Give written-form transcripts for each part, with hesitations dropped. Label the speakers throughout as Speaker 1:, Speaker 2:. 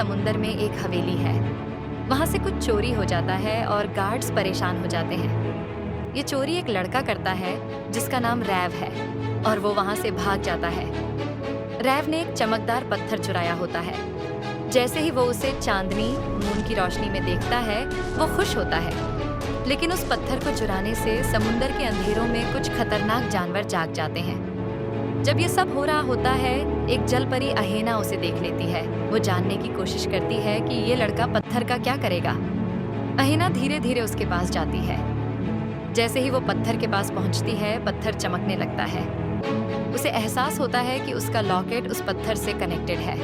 Speaker 1: समुंदर में एक हवेली है। वहाँ से कुछ चोरी हो जाता है और गार्ड्स परेशान हो जाते हैं। ये चोरी एक लड़का करता है जिसका नाम रैव है और वो वहाँ से भाग जाता है। रैव ने एक चमकदार पत्थर चुराया होता है। जैसे ही वो उसे चांदनी मून की रोशनी में देखता है, वो खुश होता है। लेकिन उस पत्थर को चुराने से समुंदर के अंधेरों में कुछ खतरनाक जानवर जाग जाते हैं। जब ये सब हो रहा होता है, एक जल परी अहेना उसे देख लेती है। वो जानने की कोशिश करती है कि ये लड़का पत्थर का क्या करेगा। अहेना धीरे धीरे उसके पास जाती है। जैसे ही वो पत्थर के पास पहुंचती है, पत्थर चमकने लगता है। उसे एहसास होता है कि उसका लॉकेट उस पत्थर से कनेक्टेड है।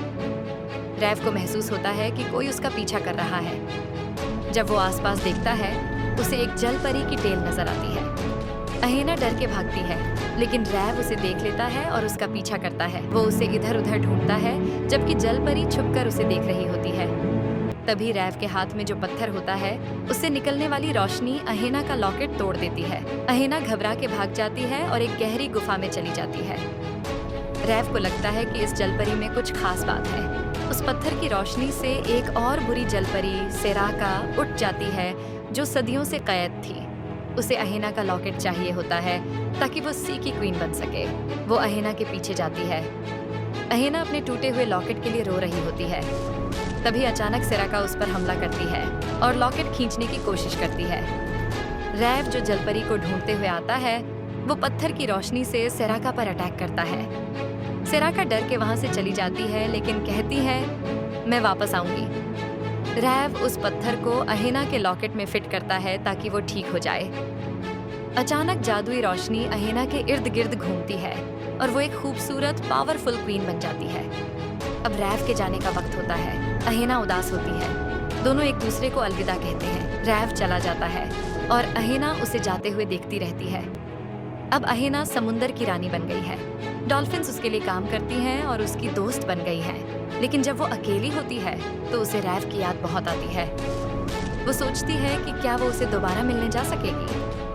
Speaker 1: रैव को महसूस होता है कि कोई उसका पीछा कर रहा है। जब वो आसपास देखता है, उसे एक जल परी की टेल नजर आती है। अहेना डर के भागती है, लेकिन रैव उसे देख लेता है और उसका पीछा करता है। वो उसे इधर उधर ढूंढता है, जबकि जल परी छुपकर उसे देख रही होती है। तभी रैव के हाथ में जो पत्थर होता है, उससे निकलने वाली रोशनी अहेना का लॉकेट तोड़ देती है। अहेना घबरा के भाग जाती है और एक गहरी गुफा में चली जाती है। रैव को लगता है कि इस जलपरी में कुछ खास बात है। उस पत्थर की रोशनी से एक और बुरी जलपरी सेराका उठ जाती है, जो सदियों से कैद थी। उसे अहेना का लॉकेट चाहिए होता है ताकि वो सी की क्वीन बन सके। वो अहेना के पीछे जाती है। अहेना अपने टूटे हुए लॉकेट के लिए रो रही होती है। तभी अचानक सेराका उस पर हमला करती है और लॉकेट खींचने की कोशिश करती है। रैव जो जलपरी को ढूंढते हुए आता है, वो पत्थर की रोशनी से सेराका पर अटैक करता है। सेराका डर के वहां से चली जाती है, लेकिन कहती है, मैं वापस आऊंगी। रैव उस पत्थर को अहेना के लॉकेट में फिट करता है ताकि वो ठीक हो जाए। अचानक जादुई रोशनी अहेना के इर्द गिर्द घूमती है और वो एक खूबसूरत पावरफुल क्वीन बन जाती है। अब रैव के जाने का वक्त होता है। अहेना उदास होती है। दोनों एक दूसरे को अलविदा कहते हैं। रैव चला जाता है और अहेना उसे जाते हुए देखती रहती है। अब अहेना समुंदर की रानी बन गई है। डॉल्फिन्स उसके लिए काम करती हैं और उसकी दोस्त बन गई हैं। लेकिन जब वो अकेली होती है तो उसे रैव की याद बहुत आती है। वो सोचती है कि क्या वो उसे दोबारा मिलने जा सकेगी।